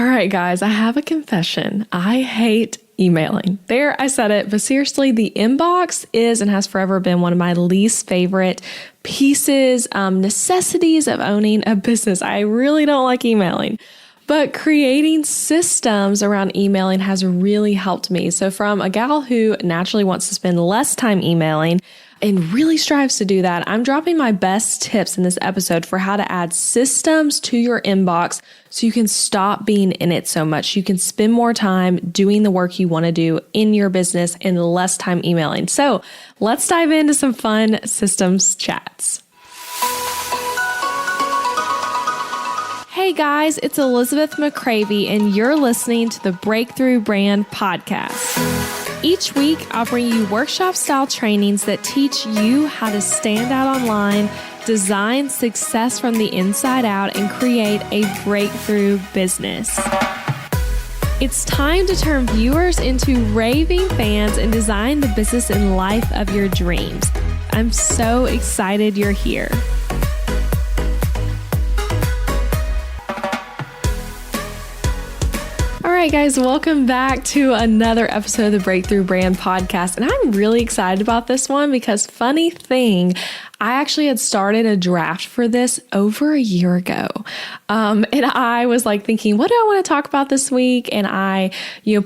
All right, guys, I have a confession. I hate emailing. There, I said it, but seriously, the inbox is and has forever been one of my least favorite pieces, necessities of owning a business. I really don't like emailing. But creating systems around emailing has really helped me. So from a gal who naturally wants to spend less time emailing and really strives to do that, I'm dropping my best tips in this episode for how to add systems to your inbox so you can stop being in it so much. You can spend more time doing the work you want to do in your business and less time emailing. So let's dive into some fun systems chats. Hey guys, it's Elizabeth McCravy, and you're listening to the Breakthrough Brand Podcast. Each week, I'll bring you workshop-style trainings that teach you how to stand out online, design success from the inside out, and create a breakthrough business. It's time to turn viewers into raving fans and design the business and life of your dreams. I'm so excited you're here. All right, guys, welcome back to another episode of the Breakthrough Brand Podcast. And I'm really excited about this one because funny thing, I actually had started a draft for this over a year ago. And I was like thinking, what do I want to talk about this week? And I,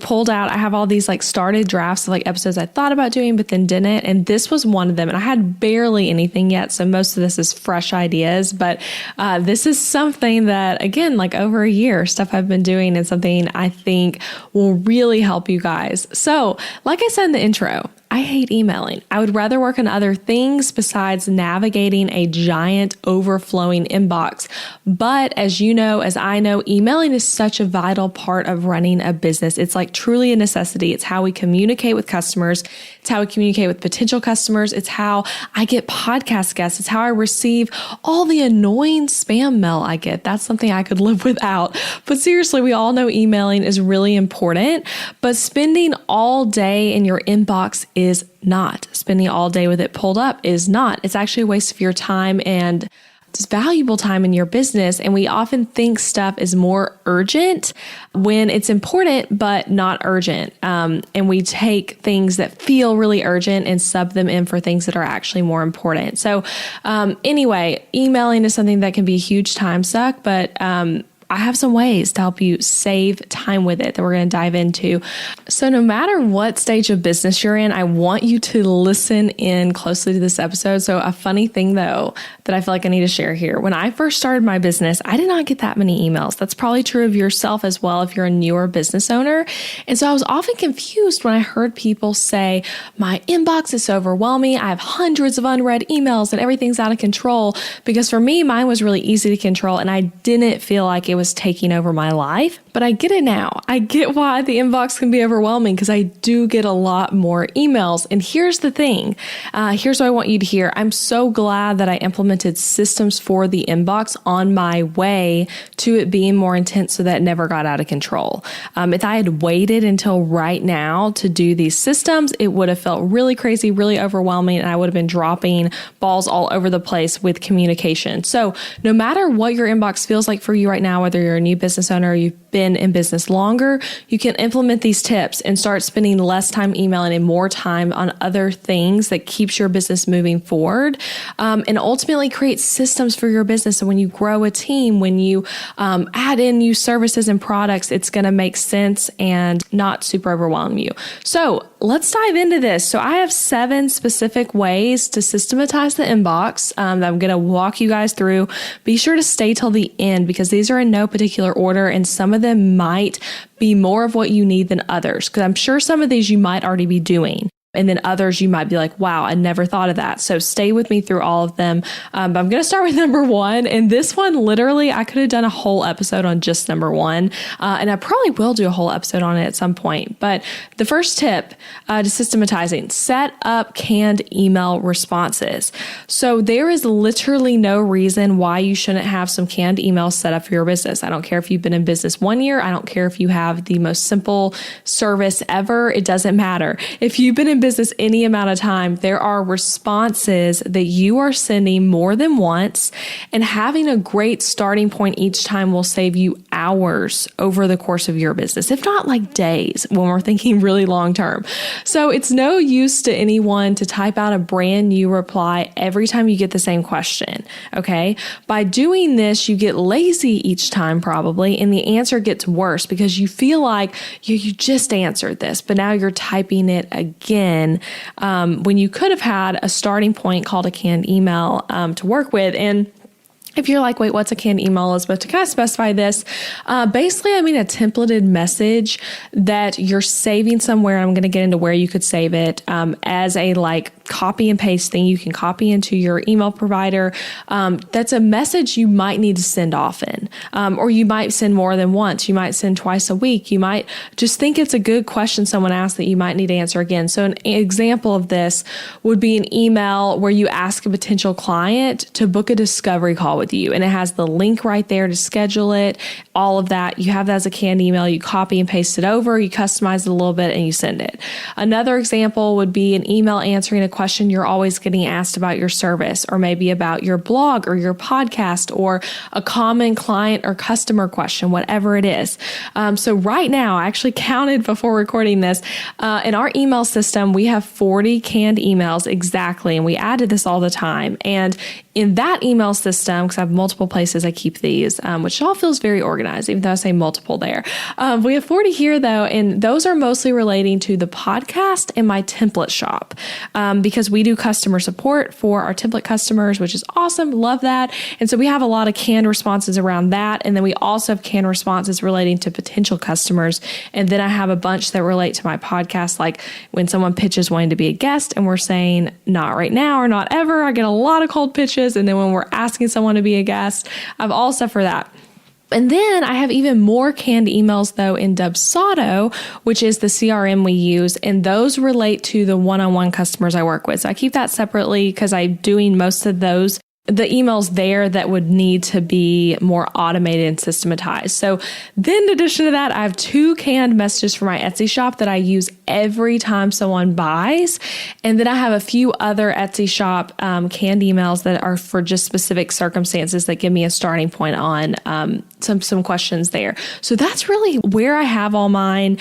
pulled out, I have all these like started drafts of like episodes I thought about doing, but then didn't. And this was one of them. And I had barely anything yet. So most of this is fresh ideas, but this is something that, again, like over a year, stuff I've been doing and something I think will really help you guys. So like I said in the intro, I hate emailing. I would rather work on other things besides navigating a giant overflowing inbox. But as you know, as I know, emailing is such a vital part of running a business. It's like truly a necessity. It's how we communicate with customers. It's how we communicate with potential customers. It's how I get podcast guests. It's how I receive all the annoying spam mail I get. That's something I could live without. But seriously, we all know emailing is really important, but spending all day in your inbox is not. Spending all day with it pulled up is not. It's actually a waste of your time and just valuable time in your business. And we often think stuff is more urgent when it's important, but not urgent. And we take things that feel really urgent and sub them in for things that are actually more important. So anyway, emailing is something that can be a huge time suck, but I have some ways to help you save time with it that we're going to dive into. So no matter what stage of business you're in, I want you to listen in closely to this episode. So a funny thing though, that I feel like I need to share here. When I first started my business, I did not get that many emails. That's probably true of yourself as well if you're a newer business owner. And so I was often confused when I heard people say, my inbox is so overwhelming. I have hundreds of unread emails and everything's out of control. Because for me, mine was really easy to control and I didn't feel like it was taking over my life. But I get it now. I get why the inbox can be overwhelming because I do get a lot more emails. And here's the thing. Here's what I want you to hear. I'm so glad that I implemented systems for the inbox on my way to it being more intense so that it never got out of control. If I had waited until right now to do these systems, it would have felt really crazy, really overwhelming, and I would have been dropping balls all over the place with communication. So no matter what your inbox feels like for you right now, whether you're a new business owner or you've been in business longer, you can implement these tips and start spending less time emailing and more time on other things that keeps your business moving forward, and ultimately create systems for your business. So when you grow a team, when you add in new services and products, it's going to make sense and not super overwhelm you. So let's dive into this. So I have 7 specific ways to systematize the inbox that I'm going to walk you guys through. Be sure to stay till the end because these are in no particular order and some of them might be more of what you need than others. Because I'm sure some of these you might already be doing. And then others you might be like, wow, I never thought of that. So stay with me through all of them. But I'm going to start with number 1. And this one, literally, I could have done a whole episode on just number 1. And I probably will do a whole episode on it at some point. But the first tip to systematizing, set up canned email responses. So there is literally no reason why you shouldn't have some canned emails set up for your business. I don't care if you've been in business 1 year. I don't care if you have the most simple service ever. It doesn't matter. If you've been in business any amount of time, there are responses that you are sending more than once, and having a great starting point each time will save you hours over the course of your business, if not like days when we're thinking really long term. So it's no use to anyone to type out a brand new reply every time you get the same question. Okay. By doing this, you get lazy each time probably, and the answer gets worse because you feel like you just answered this, but now you're typing it again when you could have had a starting point called a canned email to work with. And if you're like, wait, what's a canned email, Elizabeth? To kind of specify this, basically, I mean a templated message that you're saving somewhere. I'm going to get into where you could save it as a like copy and paste thing you can copy into your email provider. That's a message you might need to send often, or you might send more than once. You might send twice a week. You might just think it's a good question someone asked that you might need to answer again. So an example of this would be an email where you ask a potential client to book a discovery call with you, and it has the link right there to schedule it, all of that. You have that as a canned email. You copy and paste it over, you customize it a little bit, and you send it. Another example would be an email answering a question you're always getting asked about your service, or maybe about your blog or your podcast, or a common client or customer question, whatever it is. So right now, I actually counted before recording this, in our email system, we have 40 canned emails exactly, and we added this all the time. And in that email system, because I have multiple places I keep these, which all feels very organized, even though I say multiple there. We have 40 here though, and those are mostly relating to the podcast and my template shop, because we do customer support for our template customers, which is awesome. Love that. And so we have a lot of canned responses around that. And then we also have canned responses relating to potential customers. And then I have a bunch that relate to my podcast, like when someone pitches wanting to be a guest and we're saying not right now or not ever. I get a lot of cold pitches. And then when we're asking someone to be a guest, I have all stuff for that. And then I have even more canned emails though in Dubsado, which is the CRM we use. And those relate to the one-on-one customers I work with. So I keep that separately because I'm doing most of those, the emails there that would need to be more automated and systematized. So then in addition to that, I have 2 canned messages for my Etsy shop that I use every time someone buys. And then I have a few other Etsy shop canned emails that are for just specific circumstances that give me a starting point on some questions there. So that's really where I have all mine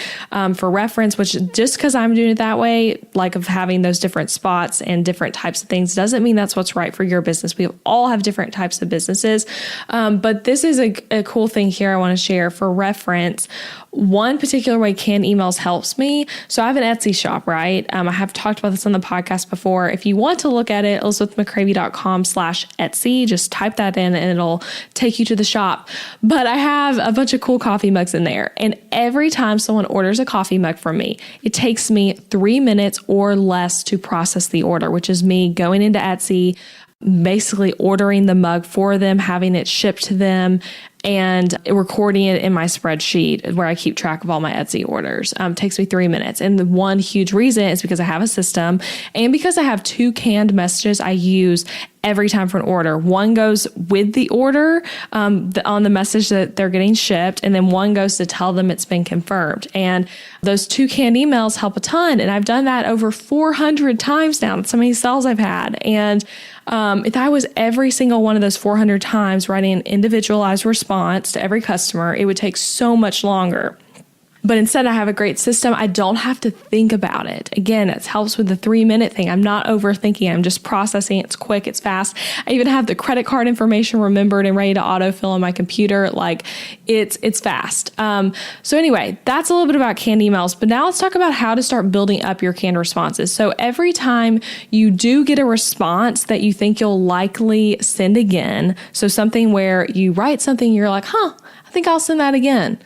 for reference, which just because I'm doing it that way, like of having those different spots and different types of things, doesn't mean that's what's right for your business. We all have different types of businesses. But this is a cool thing here I want to share for reference. One particular way canned emails helps me. So I have an Etsy shop, right? I have talked about this on the podcast before. If you want to look at it, elizabethmccravy.com/Etsy, just type that in and it'll take you to the shop. But I have a bunch of cool coffee mugs in there. And every time someone orders a coffee mug from me, it takes me 3 minutes or less to process the order, which is me going into Etsy, basically ordering the mug for them, having it shipped to them, and recording it in my spreadsheet where I keep track of all my Etsy orders. Takes me 3 minutes. And the one huge reason is because I have a system and because I have 2 canned messages I use every time for an order. One goes with the order on the message that they're getting shipped, and then one goes to tell them it's been confirmed. And those 2 canned emails help a ton. And I've done that over 400 times now. That's how many sales I've had. And if I was every single one of those 400 times writing an individualized response to every customer, it would take so much longer. But instead, I have a great system. I don't have to think about it. Again, it helps with the 3-minute thing. I'm not overthinking. I'm just processing. It's quick. It's fast. I even have the credit card information remembered and ready to autofill on my computer. Like it's fast. So anyway, that's a little bit about canned emails. But now let's talk about how to start building up your canned responses. So every time you do get a response that you think you'll likely send again, so something where you write something, you're like, I think I'll send that again.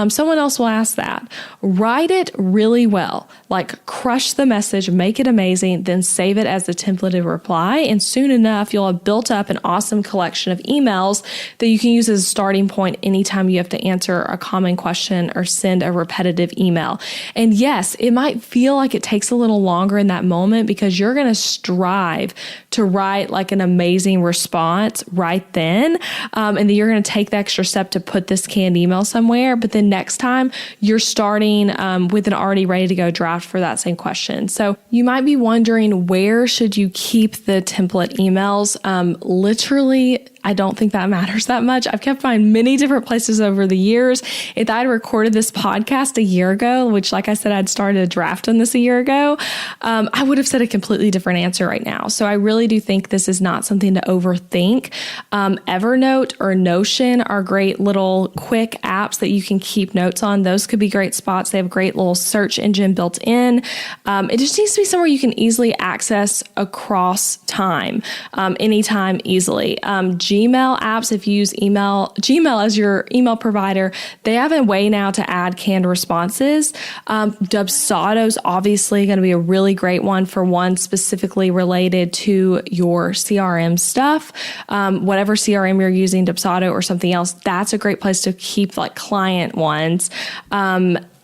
Someone else will ask that. Write it really well, like crush the message, make it amazing, then save it as a templated reply. And soon enough, you'll have built up an awesome collection of emails that you can use as a starting point anytime you have to answer a common question or send a repetitive email. And yes, it might feel like it takes a little longer in that moment because you're going to strive to write like an amazing response right then. And then you're going to take the extra step to put this this canned email somewhere, but then next time you're starting with an already ready to go draft for that same question. So you might be wondering, where should you keep the template emails? Literally, I don't think that matters that much. I've kept mine many different places over the years. If I had recorded this podcast a year ago, which, like I said, I'd started a draft on this a year ago, I would have said a completely different answer right now. So I really do think this is not something to overthink. Evernote or Notion are great little quick apps that you can keep notes on. Those could be great spots. They have a great little search engine built in. It just needs to be somewhere you can easily access across time, anytime, easily. Gmail apps, if you use Gmail as your email provider, they have a way now to add canned responses. Dubsado is obviously going to be a really great one for one specifically related to your CRM stuff. Whatever CRM you're using, Dubsado or something else, that's a great place to keep like client ones.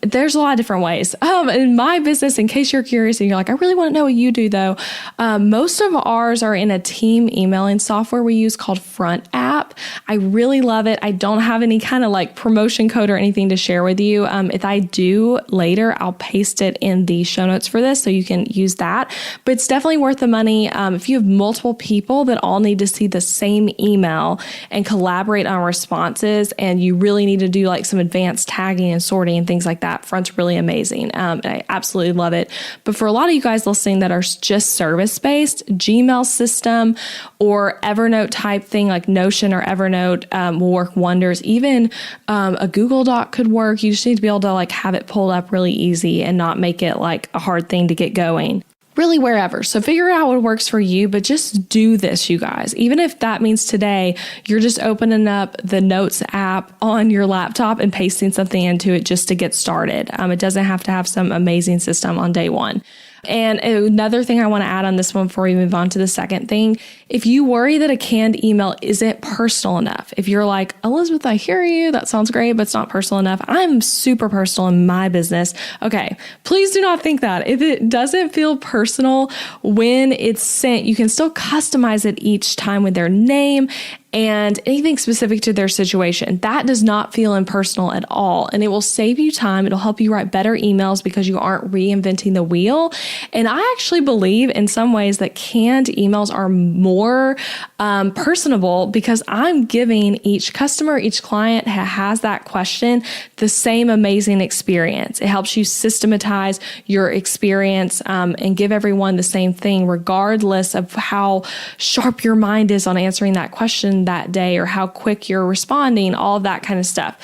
There's a lot of different ways. In my business, in case you're curious and you're like, I really want to know what you do though, most of ours are in a team emailing software we use called Front App. I really love it. I don't have any kind of like promotion code or anything to share with you. If I do later, I'll paste it in the show notes for this so you can use that. But it's definitely worth the money. If you have multiple people that all need to see the same email and collaborate on responses, and you really need to do like some advanced tagging and sorting and things like that, Front's really amazing. And I absolutely love it. But for a lot of you guys listening that are just service-based, Gmail system or Evernote type thing like Notion or Evernote will work wonders. Even a Google Doc could work. You just need to be able to like have it pulled up really easy and not make it like a hard thing to get going. Really wherever. So figure out what works for you, but just do this, you guys. Even if that means today you're just opening up the Notes app on your laptop and pasting something into it just to get started. It doesn't have to have some amazing system on day one. And another thing I want to add on this one before we move on to the second thing, if you worry that a canned email isn't personal enough, if you're like, Elizabeth, I hear you, that sounds great, but it's not personal enough. I'm super personal in my business. Okay, please do not think that. If it doesn't feel personal when it's sent, you can still customize it each time with their name and anything specific to their situation. That does not feel impersonal at all. And it will save you time. It'll help you write better emails because you aren't reinventing the wheel. And I actually believe in some ways that canned emails are more personable because I'm giving each customer, each client that has that question, the same amazing experience. It helps you systematize your experience and give everyone the same thing, regardless of how sharp your mind is on answering that question that day or how quick you're responding, all of that kind of stuff.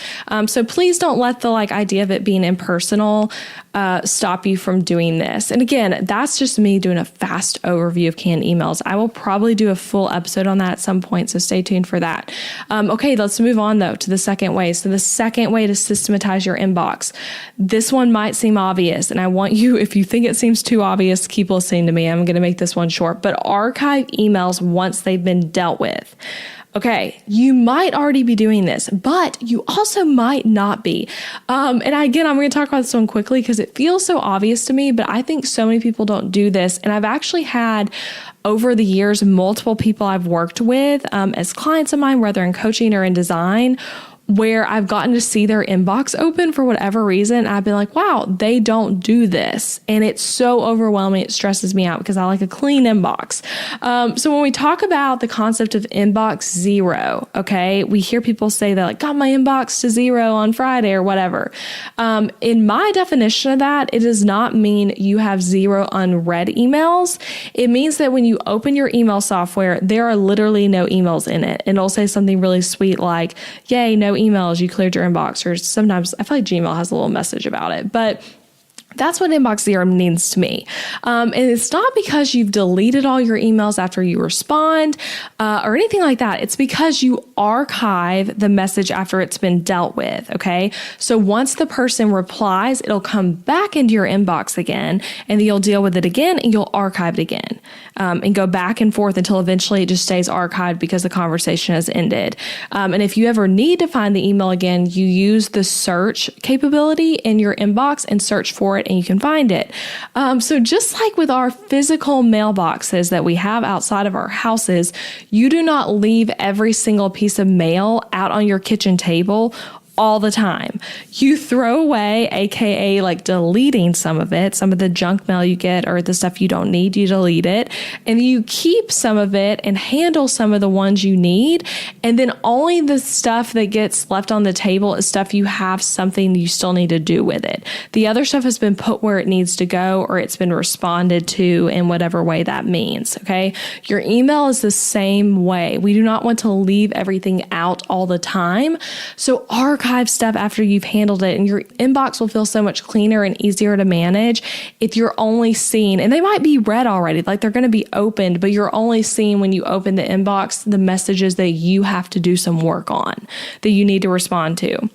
So please don't let the idea of it being impersonal stop you from doing this. And again, that's just me doing a fast overview of canned emails. I will probably do a full episode on that at some point, so stay tuned for that. Okay, let's move on though to the second way. So the second way to systematize your inbox. This one might seem obvious, and I want you, if you think it seems too obvious, keep listening to me. I'm going to make this one short, but archive emails once they've been dealt with. Okay, you might already be doing this, but you also might not be. And again, I'm going to talk about this one quickly because it feels so obvious to me, but I think so many people don't do this. And I've actually had over the years, multiple people I've worked with as clients of mine, whether in coaching or in design, where I've gotten to see their inbox open for whatever reason. I've been like, wow, they don't do this. And it's so overwhelming. It stresses me out because I like a clean inbox. So when we talk about the concept of inbox zero, okay, we hear people say that got my inbox to zero on Friday or whatever. In my definition of that, it does not mean you have zero unread emails. It means that when you open your email software, there are literally no emails in it. And it'll say something really sweet like, yay, no emails, you cleared your inbox. Or sometimes I feel like Gmail has a little message about it, but that's what inbox zero means to me. And it's not because you've deleted all your emails after you respond or anything like that. It's because you archive the message after it's been dealt with, okay? So once the person replies, it'll come back into your inbox again, and you'll deal with it again, and you'll archive it again and go back and forth until eventually it just stays archived because the conversation has ended. And if you ever need to find the email again, you use the search capability in your inbox and search for it, and you can find it. So just like with our physical mailboxes that we have outside of our houses, you do not leave every single piece of mail out on your kitchen table all the time. You throw away, aka like deleting some of it, some of the junk mail you get or the stuff you don't need, you delete it, and you keep some of it and handle some of the ones you need. And then only the stuff that gets left on the table is stuff you have something you still need to do with it. The other stuff has been put where it needs to go, or it's been responded to in whatever way that means. Okay. Your email is the same way. We do not want to leave everything out all the time. So archive stuff after you've handled it, and your inbox will feel so much cleaner and easier to manage if you're only seeing, and they might be read already, like they're going to be opened, but you're only seeing when you open the inbox the messages that you have to do some work on, that you need to respond to.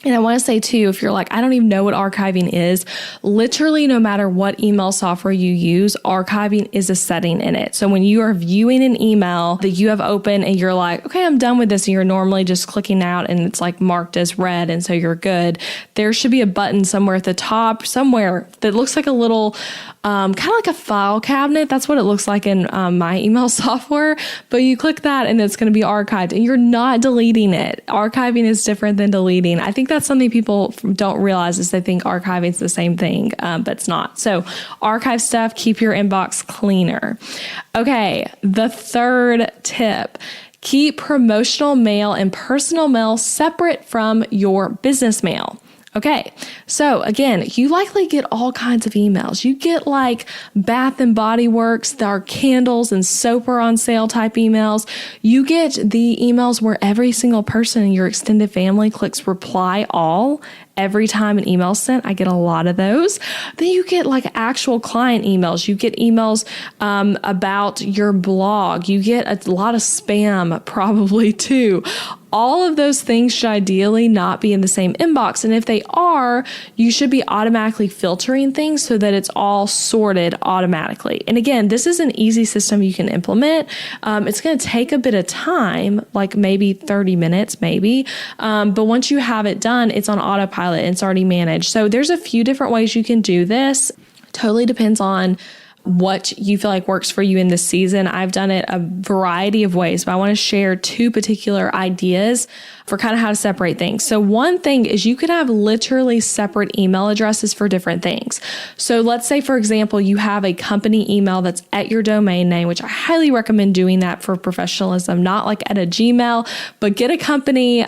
And I want to say too, if you're like, I don't even know what archiving is, literally no matter what email software you use, archiving is a setting in it. So when you are viewing an email that you have open and you're like, okay, I'm done with this, and you're normally just clicking out and it's like marked as read, and so you're good, there should be a button somewhere at the top, somewhere that looks like a little, kind of like a file cabinet. That's what it looks like in my email software. But you click that and it's going to be archived, and you're not deleting it. Archiving is different than deleting. I think that's something people don't realize, is they think archiving is the same thing, but it's not. So archive stuff, keep your inbox cleaner. Okay, the third tip: keep promotional mail and personal mail separate from your business mail. Okay, so again, you likely get all kinds of emails. You get like Bath and Body Works, there are candles and soap are on sale type emails. You get the emails where every single person in your extended family clicks reply all every time an email is sent. I get a lot of those. Then you get like actual client emails. You get emails about your blog. You get a lot of spam probably too. All of those things should ideally not be in the same inbox. And if they are, you should be automatically filtering things so that it's all sorted automatically. And again, this is an easy system you can implement. It's going to take a bit of time, like maybe 30 minutes, maybe. But once you have it done, it's on autopilot and it's already managed. So there's a few different ways you can do this. Totally depends on what you feel like works for you in this season. I've done it a variety of ways, but I want to share two particular ideas for kind of how to separate things. So one thing is you could have literally separate email addresses for different things. So let's say, for example, you have a company email that's at your domain name, which I highly recommend doing that for professionalism, not like at a Gmail, but get a company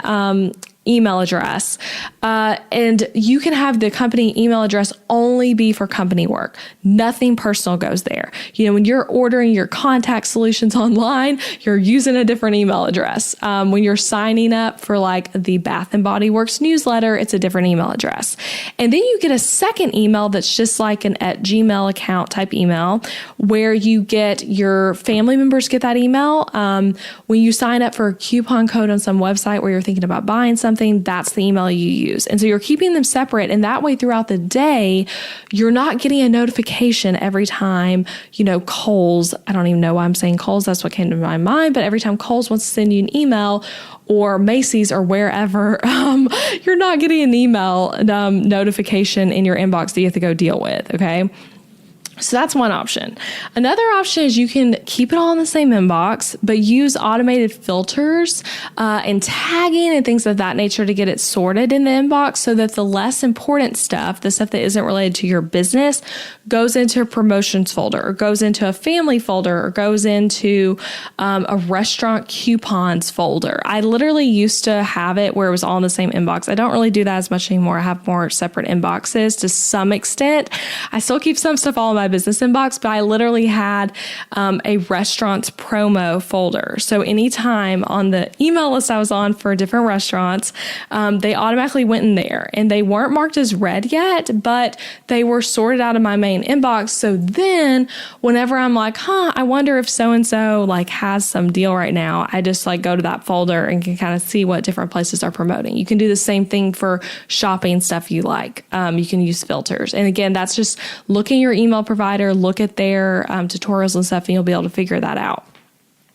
email address. And you can have the company email address only be for company work. Nothing personal goes there. You know, when you're ordering your contact solutions online, you're using a different email address. When you're signing up for like the Bath and Body Works newsletter, it's a different email address. And then you get a second email that's just like an @Gmail account type email, where you get your family members get that email. When you sign up for a coupon code on some website where you're thinking about buying something, that's the email you use. And so you're keeping them separate. And that way throughout the day, you're not getting a notification every time, you know, Kohl's, I don't even know why I'm saying Kohl's, that's what came to my mind, but every time Kohl's wants to send you an email, or Macy's or wherever, you're not getting an email notification in your inbox that you have to go deal with. Okay. So that's one option. Another option is you can keep it all in the same inbox, but use automated filters and tagging and things of that nature to get it sorted in the inbox, so that the less important stuff, the stuff that isn't related to your business, goes into a promotions folder, or goes into a family folder, or goes into a restaurant coupons folder. I literally used to have it where it was all in the same inbox. I don't really do that as much anymore. I have more separate inboxes to some extent. I still keep some stuff all in my business inbox, but I literally had a restaurants promo folder. So anytime on the email list I was on for different restaurants, they automatically went in there, and they weren't marked as read yet, but they were sorted out of my main inbox. So then whenever I'm like, I wonder if so-and-so like has some deal right now, I just like go to that folder and can kind of see what different places are promoting. You can do the same thing for shopping stuff you like. You can use filters. And again, that's just look in your email provider, look at their tutorials and stuff, and you'll be able to figure that out.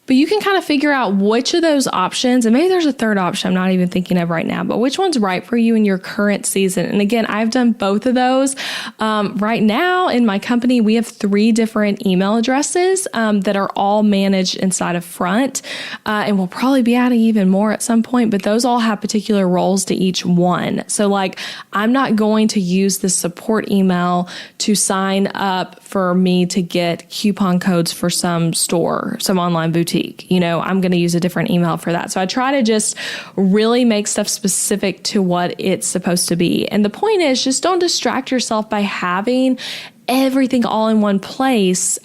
But you can kind of figure out which of those options, and maybe there's a third option I'm not even thinking of right now, but which one's right for you in your current season. And again, I've done both of those. Right now in my company, we have 3 different email addresses that are all managed inside of Front. And we'll probably be adding even more at some point, but those all have particular roles to each one. So like, I'm not going to use the support email to sign up for me to get coupon codes for some store, some online boutique. I'm going to use a different email for that. So I try to just really make stuff specific to what it's supposed to be. And the point is, just don't distract yourself by having everything all in one place.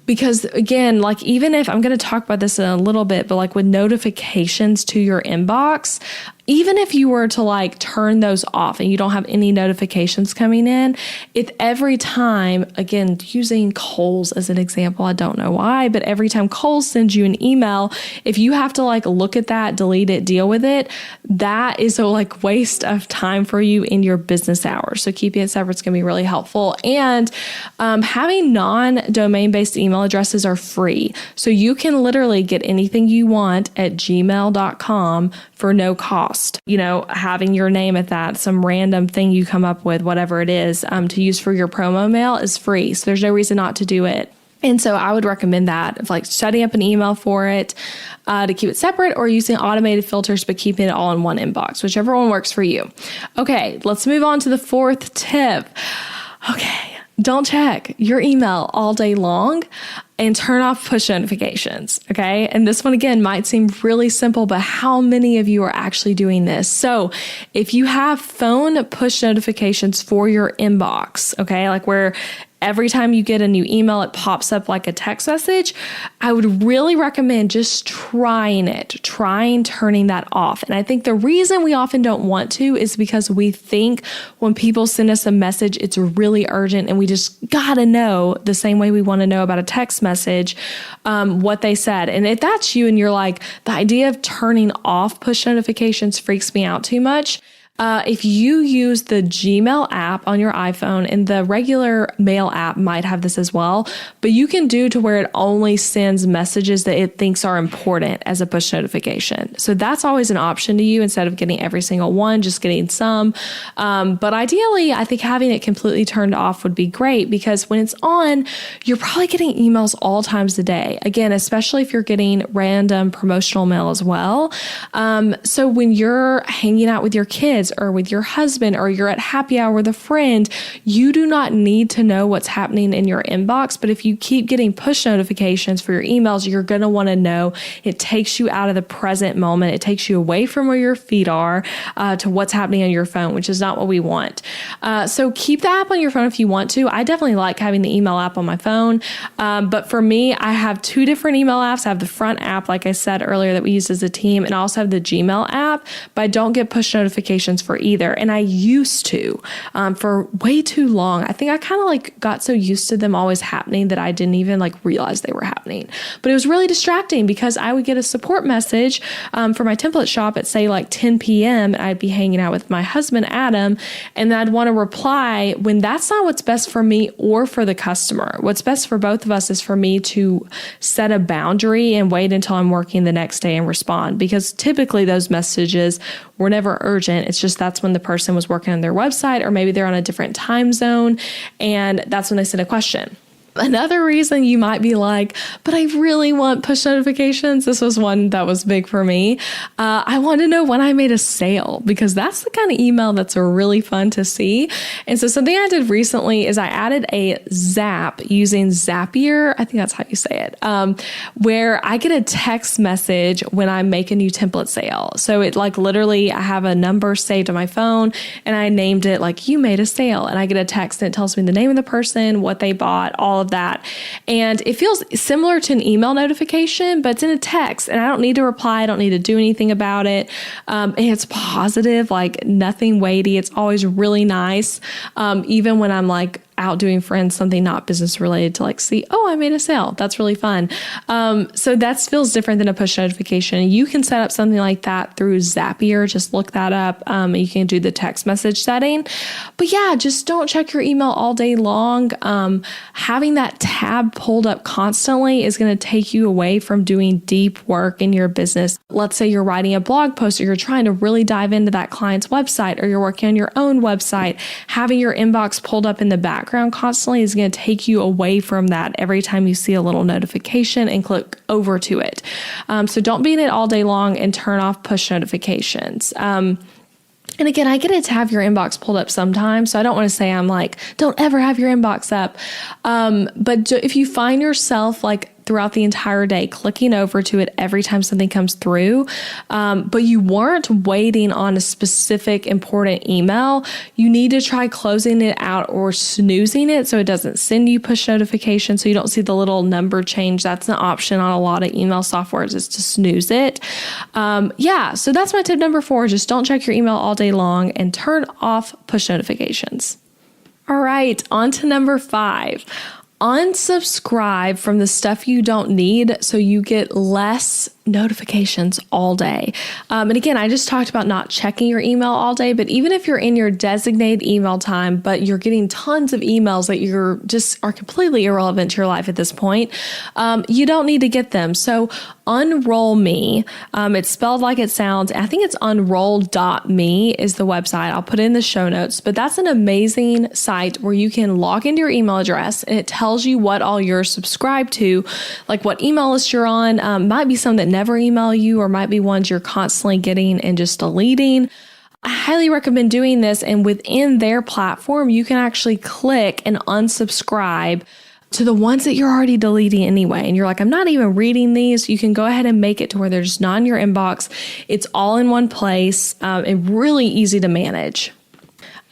Because again, like even if I'm going to talk about this in a little bit, but like with notifications to your inbox, even if you were to like turn those off and you don't have any notifications coming in, if every time, again, using Kohl's as an example, I don't know why, but every time Kohl's sends you an email, if you have to like look at that, delete it, deal with it, that is a like waste of time for you in your business hours. So keeping it separate is going to be really helpful. And having non-domain based email addresses are free. So you can literally get anything you want at gmail.com for no cost. Having your name at that, some random thing you come up with, whatever it is, to use for your promo mail is free. So there's no reason not to do it. And so I would recommend that of like setting up an email for it to keep it separate, or using automated filters, but keeping it all in one inbox, whichever one works for you. Okay, let's move on to the 4th tip. Okay, don't check your email all day long and turn off push notifications, okay? And this one, again, might seem really simple, but how many of you are actually doing this? So if you have phone push notifications for your inbox, okay, like where every time you get a new email, it pops up like a text message, I would really recommend just trying turning that off. And I think the reason we often don't want to is because we think when people send us a message, it's really urgent and we just gotta know, the same way we want to know about a text message, what they said. And if that's you and you're like, the idea of turning off push notifications freaks me out too much, if you use the Gmail app on your iPhone, and the regular mail app might have this as well, but you can do to where it only sends messages that it thinks are important as a push notification. So that's always an option to you instead of getting every single one, just getting some. But ideally, I think having it completely turned off would be great, because when it's on, you're probably getting emails all times a day. Again, especially if you're getting random promotional mail as well. So when you're hanging out with your kids or with your husband, or you're at happy hour with a friend, you do not need to know what's happening in your inbox. But if you keep getting push notifications for your emails, you're going to want to know. It takes you out of the present moment. It takes you away from where your feet are to what's happening on your phone, which is not what we want. So keep the app on your phone if you want to. I definitely like having the email app on my phone. But for me, I have 2 different email apps. I have the Front app, like I said earlier, that we use as a team, and I also have the Gmail app, but I don't get push notifications for either. And I used to for way too long. I think I kind of like got so used to them always happening that I didn't even like realize they were happening. But it was really distracting, because I would get a support message for my template shop at say like 10 p.m. and I'd be hanging out with my husband, Adam, and I'd want to reply when that's not what's best for me or for the customer. What's best for both of us is for me to set a boundary and wait until I'm working the next day and respond, because typically those messages were never urgent. It's just that's when the person was working on their website, or maybe they're on a different time zone, and that's when they send a question. Another reason you might be like, but I really want push notifications. This was one that was big for me. I want to know when I made a sale, because that's the kind of email that's really fun to see. And so something I did recently is I added a Zap using Zapier. I think that's how you say it, where I get a text message when I make a new template sale. So it like literally, I have a number saved on my phone and I named it like, you made a sale, and I get a text and it tells me the name of the person, what they bought, all of that. And it feels similar to an email notification, but it's in a text, and I don't need to reply. I don't need to do anything about it. And it's positive, like nothing weighty. It's always really nice. Even when I'm like out doing friends something not business related to like see, oh, I made a sale. That's really fun. So that feels different than a push notification. You can set up something like that through Zapier. Just look that up. You can do the text message setting. But yeah, just don't check your email all day long. Having that tab pulled up constantly is going to take you away from doing deep work in your business. Let's say you're writing a blog post or you're trying to really dive into that client's website or you're working on your own website. Having your inbox pulled up in the background constantly is going to take you away from that every time you see a little notification and click over to it. So don't be in it all day long and turn off push notifications. And again, I get it to have your inbox pulled up sometimes. So I don't want to say I'm like, don't ever have your inbox up. But if you find yourself like throughout the entire day clicking over to it every time something comes through, but you weren't waiting on a specific important email, you need to try closing it out or snoozing it so it doesn't send you push notifications, so you don't see the little number change. That's an option on a lot of email softwares, is to snooze it. So that's my tip number 4. Just don't check your email all day long and turn off push notifications. All right, on to number 5. Unsubscribe from the stuff you don't need so you get less notifications all day. And again, I just talked about not checking your email all day, but even if you're in your designated email time, but you're getting tons of emails that you're just are completely irrelevant to your life at this point, you don't need to get them. So Unroll Me, it's spelled like it sounds. I think it's unroll.me is the website. I'll put it in the show notes, but that's an amazing site where you can log into your email address and it tells you what all you're subscribed to, like what email list you're on. Might be some that never email you or might be ones you're constantly getting and just deleting. I highly recommend doing this. And within their platform, you can actually click and unsubscribe to the ones that you're already deleting anyway. And you're like, I'm not even reading these. You can go ahead and make it to where they're just not in your inbox. It's all in one place and really easy to manage.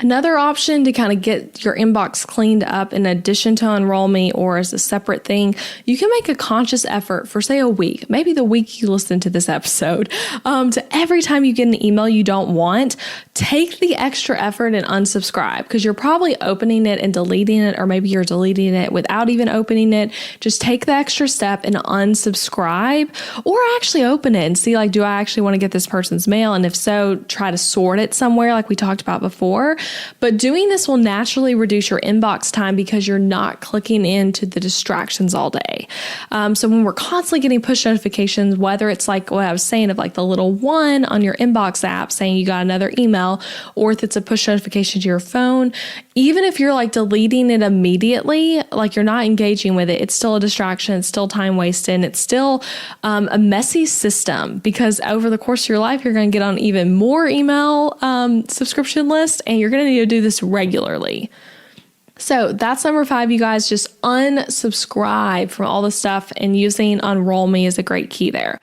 Another option to kind of get your inbox cleaned up in addition to Unroll Me or as a separate thing, you can make a conscious effort for say a week, maybe the week you listen to this episode, to every time you get an email you don't want, take the extra effort and unsubscribe, because you're probably opening it and deleting it, or maybe you're deleting it without even opening it. Just take the extra step and unsubscribe, or actually open it and see like, do I actually want to get this person's mail? And if so, try to sort it somewhere like we talked about before. But doing this will naturally reduce your inbox time because you're not clicking into the distractions all day. So when we're constantly getting push notifications, whether it's like what I was saying of like the little one on your inbox app saying you got another email, or if it's a push notification to your phone, even if you're like deleting it immediately, like you're not engaging with it, it's still a distraction, it's still time wasted, and it's still a messy system, because over the course of your life, you're going to get on even more email subscription lists, and you're going to need to do this regularly. So that's number 5, you guys. Just unsubscribe from all the stuff, and using Unroll Me is a great key there.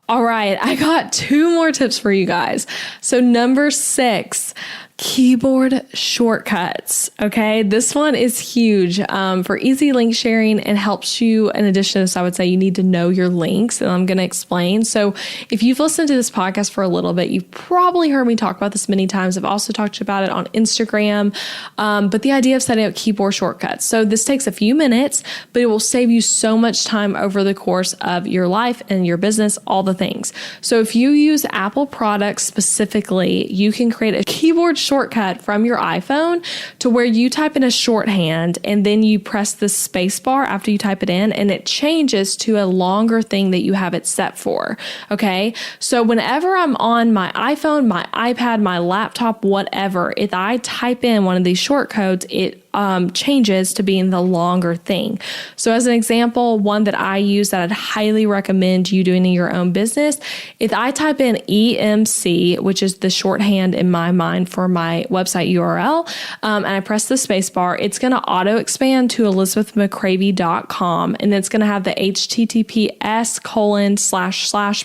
All right, I got 2 more tips for you guys. So number 6, keyboard shortcuts. Okay, this one is huge for easy link sharing and helps you. In addition to this, I would say you need to know your links, and I'm going to explain. So if you've listened to this podcast for a little bit, you've probably heard me talk about this many times. I've also talked about it on Instagram, but the idea of setting up keyboard shortcuts. So this takes a few minutes, but it will save you so much time over the course of your life and your business, all the things. So if you use Apple products specifically, you can create a keyboard shortcut from your iPhone to where you type in a shorthand and then you press the space bar after you type it in, and it changes to a longer thing that you have it set for. Okay. So whenever I'm on my iPhone, my iPad, my laptop, whatever, if I type in one of these shortcodes, it changes to being the longer thing. So as an example, one that I use that I'd highly recommend you doing in your own business, if I type in EMC, which is the shorthand in my mind for my website URL, and I press the space bar, it's going to auto expand to elizabethmccravy.com, and it's going to have the HTTPS://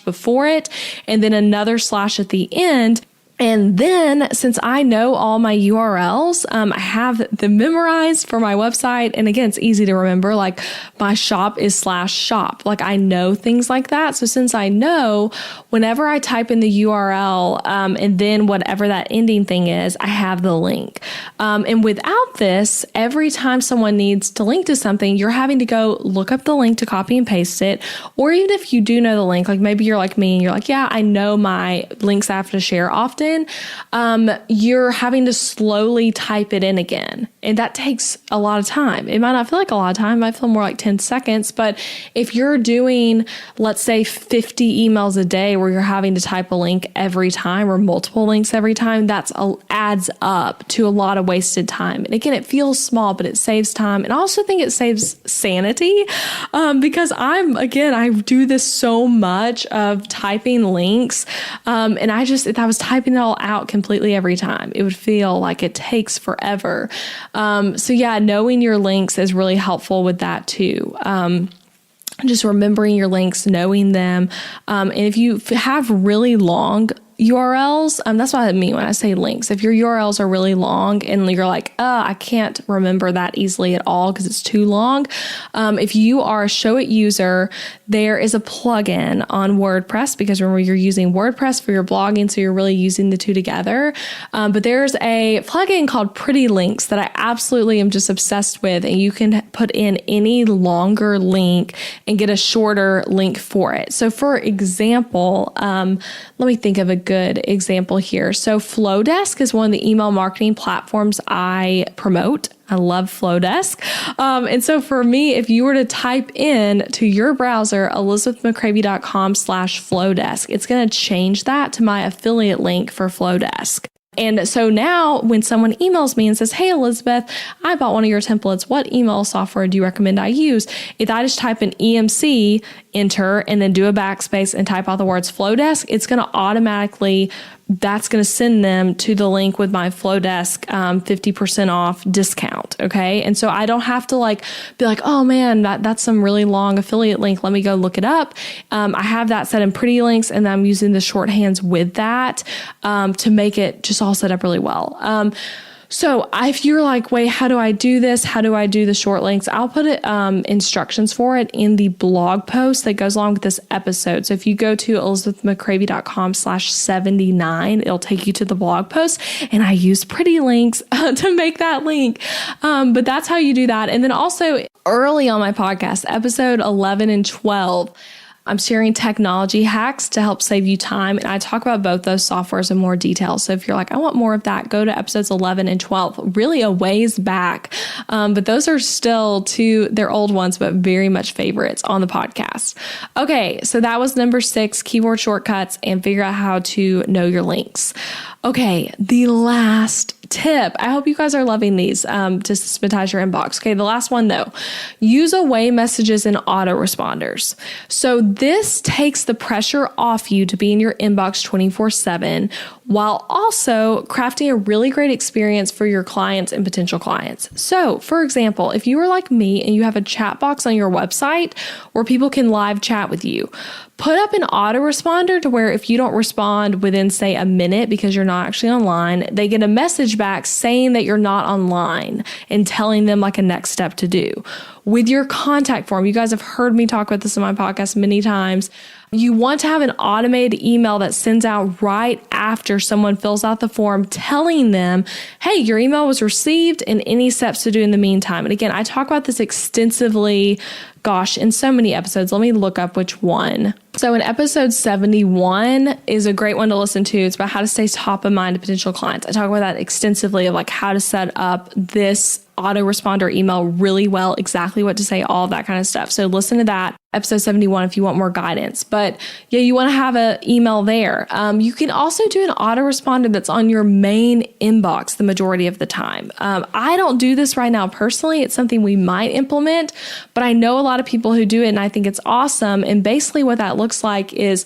before it, and then another slash at the end. And then since I know all my URLs, I have them memorized for my website. And again, it's easy to remember, like my shop is /shop. Like I know things like that. So since I know, whenever I type in the URL and then whatever that ending thing is, I have the link. And without this, every time someone needs to link to something, you're having to go look up the link to copy and paste it. Or even if you do know the link, like maybe you're like me and you're like, yeah, I know my links I have to share often. You're having to slowly type it in again. And that takes a lot of time. It might not feel like a lot of time. It might feel more like 10 seconds. But if you're doing, let's say 50 emails a day where you're having to type a link every time or multiple links every time, that adds up to a lot of wasted time. And again, it feels small, but it saves time. And I also think it saves sanity because I do this so much of typing links. And if I was typing it all out completely every time, it would feel like it takes forever. So yeah, knowing your links is really helpful with that too. Just remembering your links, knowing them. And if you have really long URLs, that's what I mean when I say links. If your URLs are really long and you're like, I can't remember that easily at all because it's too long. If you are a Show It user, there is a plugin on WordPress, because remember, you're using WordPress for your blogging, so you're really using the two together. But there's a plugin called Pretty Links that I absolutely am just obsessed with, and you can put in any longer link and get a shorter link for it. So for example, let me think of a good example here. So Flowdesk is one of the email marketing platforms I promote. I love Flowdesk. And so for me, if you were to type in to your browser, elizabethmccravy.com/Flowdesk, it's going to change that to my affiliate link for Flowdesk. And so now when someone emails me and says, hey, Elizabeth, I bought one of your templates. What email software do you recommend I use? If I just type in EMC, enter, and then do a backspace and type out the words Flowdesk, it's going to automatically, that's going to send them to the link with my Flowdesk 50% off discount. Okay. And so I don't have to be like, oh man, that's some really long affiliate link. Let me go look it up. I have that set in Pretty Links, and I'm using the shorthands with that to make it just all set up really well. So if you're like, wait, how do I do this? How do I do the short links? I'll put instructions for it in the blog post that goes along with this episode. So if you go to elizabethmccravy.com/79, it'll take you to the blog post, and I use Pretty Links to make that link. But that's how you do that. And then also early on my podcast, episode 11 and 12, I'm sharing technology hacks to help save you time. And I talk about both those softwares in more detail. So if you're like, I want more of that, go to episodes 11 and 12, really a ways back. But those are still they're old ones, but very much favorites on the podcast. Okay. So that was number 6, keyboard shortcuts and figure out how to know your links. Okay. The last tip. I hope you guys are loving these to systematize your inbox. Okay, the last one though, use away messages and autoresponders. So this takes the pressure off you to be in your inbox 24/7 while also crafting a really great experience for your clients and potential clients. So for example, if you are like me and you have a chat box on your website where people can live chat with you, put up an autoresponder to where if you don't respond within, say, a minute because you're not actually online, they get a message back saying that you're not online and telling them like a next step to do. With your contact form, you guys have heard me talk about this in my podcast many times. You want to have an automated email that sends out right after someone fills out the form telling them, hey, your email was received and any steps to do in the meantime. And again, I talk about this extensively, in so many episodes. Let me look up which one. So in episode 71 is a great one to listen to. It's about how to stay top of mind to potential clients. I talk about that extensively of how to set up this autoresponder email really well, exactly what to say, all of that kind of stuff. So listen to that, episode 71, if you want more guidance. But yeah, you want to have an email there. You can also do an autoresponder that's on your main inbox the majority of the time. I don't do this right now personally. It's something we might implement, but I know a lot of people who do it, and I think it's awesome. And basically what that looks like is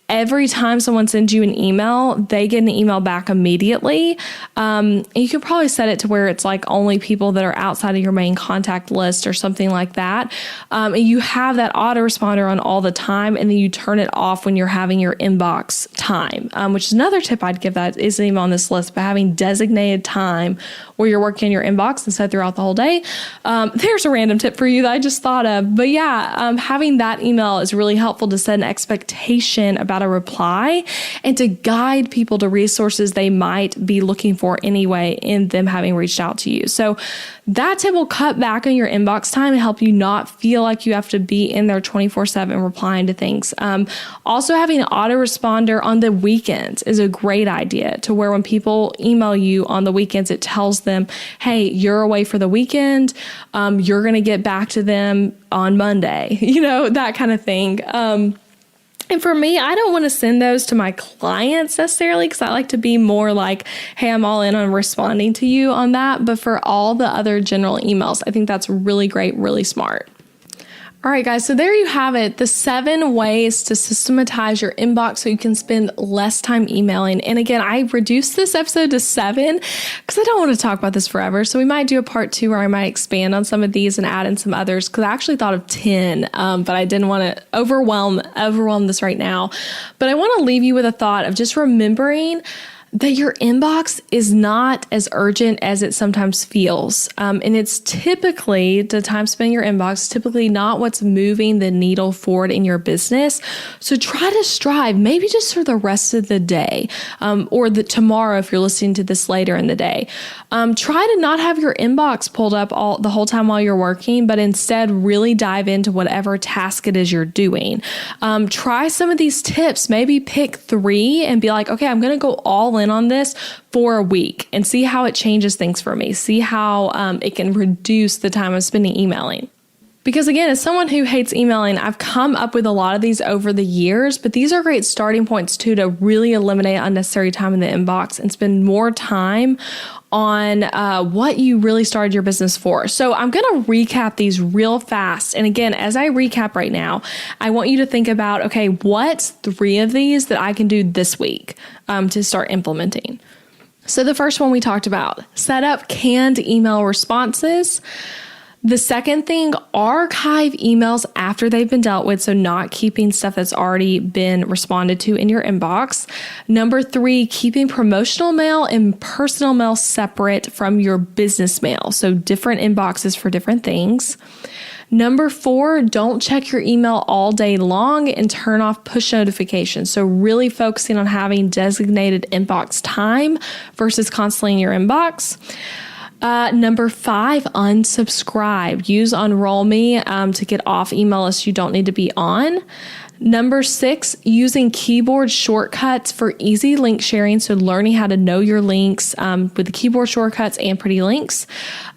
every time someone sends you an email, they get an email back immediately. And you could probably set it to where it's like only people that are outside of your main contact list or something like that. And you have that autoresponder on all the time, and then you turn it off when you're having your inbox time, which is another tip I'd give that isn't even on this list, but having designated time where you're working in your inbox instead throughout the whole day. There's a random tip for you that I just thought of. But yeah, having that email is really helpful to set an expectation about a reply and to guide people to resources they might be looking for anyway in them having reached out to you. So that tip will cut back on your inbox time and help you not feel like you have to be in there 24/7 replying to things. Also, having an autoresponder on the weekends is a great idea, to where when people email you on the weekends, it tells them, hey, you're away for the weekend. You're going to get back to them on Monday, that kind of thing. And for me, I don't want to send those to my clients necessarily, because I like to be more like, hey, I'm all in on responding to you on that. But for all the other general emails, I think that's really great, really smart. All right, guys, so there you have it, the 7 ways to systematize your inbox so you can spend less time emailing. And again, I reduced this episode to 7 because I don't want to talk about this forever. So we might do a part 2 where I might expand on some of these and add in some others, because I actually thought of 10, but I didn't want to overwhelm this right now. But I want to leave you with a thought of just remembering that your inbox is not as urgent as it sometimes feels. And it's typically, the time spent in your inbox, typically not what's moving the needle forward in your business. So try to strive, maybe just for the rest of the day, or tomorrow if you're listening to this later in the day. Try to not have your inbox pulled up the whole time while you're working, but instead really dive into whatever task it is you're doing. Try some of these tips, maybe pick 3 and be like, okay, I'm going to go all in on this for a week and see how it changes things for me. See how it can reduce the time I'm spending emailing. Because again, as someone who hates emailing, I've come up with a lot of these over the years, but these are great starting points too, to really eliminate unnecessary time in the inbox and spend more time on what you really started your business for. So I'm going to recap these real fast. And again, as I recap right now, I want you to think about, okay, what's 3 of these that I can do this week to start implementing? So the first one we talked about, set up canned email responses. The second thing, archive emails after they've been dealt with, so not keeping stuff that's already been responded to in your inbox. Number 3, keeping promotional mail and personal mail separate from your business mail, so different inboxes for different things. Number 4, don't check your email all day long and turn off push notifications. So really focusing on having designated inbox time versus constantly in your inbox. Number 5, unsubscribe. Use Unroll Me to get off email lists you don't need to be on. Number 6, using keyboard shortcuts for easy link sharing. So learning how to know your links with the keyboard shortcuts and pretty links.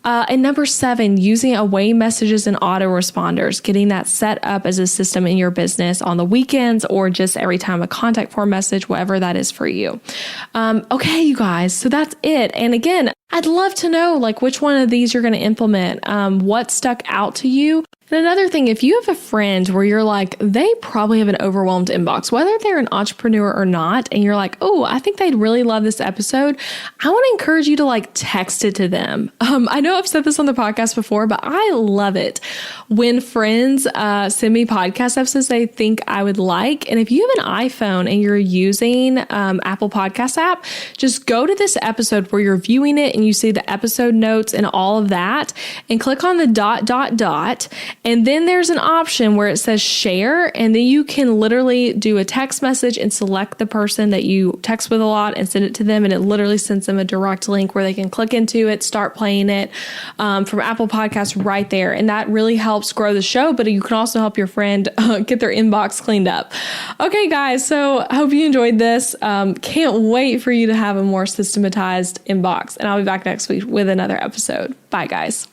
And number 7, using away messages and autoresponders, getting that set up as a system in your business on the weekends or just every time a contact form message, whatever that is for you. Okay, you guys, so that's it. And again, I'd love to know which one of these you're going to implement, what stuck out to you. And another thing, if you have a friend where you're like, they probably have an overwhelmed inbox, whether they're an entrepreneur or not, and you're like, oh, I think they'd really love this episode, I want to encourage you to text it to them. I know I've said this on the podcast before, but I love it when friends send me podcast episodes they think I would like. And if you have an iPhone and you're using Apple Podcast app, just go to this episode where you're viewing it and you see the episode notes and all of that, and click on the ... And then there's an option where it says share, and then you can literally do a text message and select the person that you text with a lot and send it to them. And it literally sends them a direct link where they can click into it, start playing it from Apple Podcasts right there. And that really helps grow the show, but you can also help your friend get their inbox cleaned up. Okay, guys, so I hope you enjoyed this. Can't wait for you to have a more systematized inbox. And I'll be back next week with another episode. Bye, guys.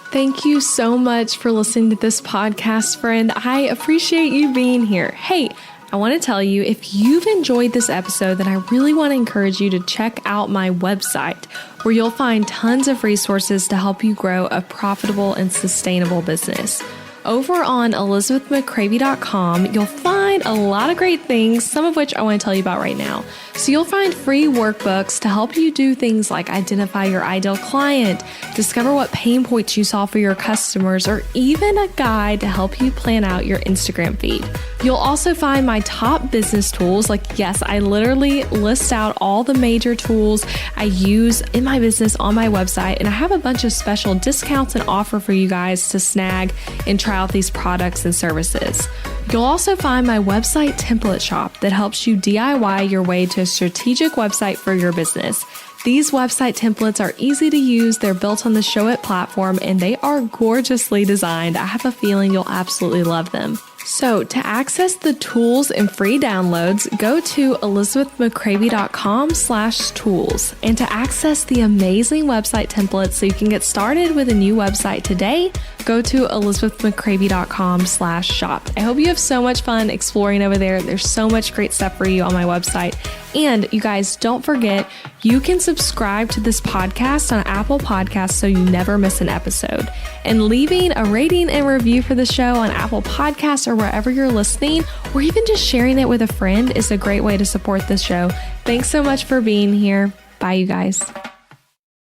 Thank you so much for listening to this podcast, friend. I appreciate you being here. Hey, I want to tell you, if you've enjoyed this episode, then I really want to encourage you to check out my website, where you'll find tons of resources to help you grow a profitable and sustainable business. Over on elizabethmccravy.com, you'll find find a lot of great things, some of which I want to tell you about right now. So you'll find free workbooks to help you do things like identify your ideal client, discover what pain points you solve for your customers, or even a guide to help you plan out your Instagram feed. You'll also find my top business tools. Like, yes, I literally list out all the major tools I use in my business on my website, and I have a bunch of special discounts and offer for you guys to snag and try out these products and services. You'll also find my website template shop that helps you DIY your way to a strategic website for your business. These website templates are easy to use, they're built on the Showit platform, and they are gorgeously designed. I have a feeling you'll absolutely love them. So to access the tools and free downloads, go to elizabethmccravy.com/tools. And to access the amazing website templates so you can get started with a new website today, go to elizabethmccravy.com/shop. I hope you have so much fun exploring over there. There's so much great stuff for you on my website. And you guys, don't forget, you can subscribe to this podcast on Apple Podcasts so you never miss an episode. And leaving a rating and review for the show on Apple Podcasts or wherever you're listening, or even just sharing it with a friend is a great way to support the show. Thanks so much for being here. Bye, you guys.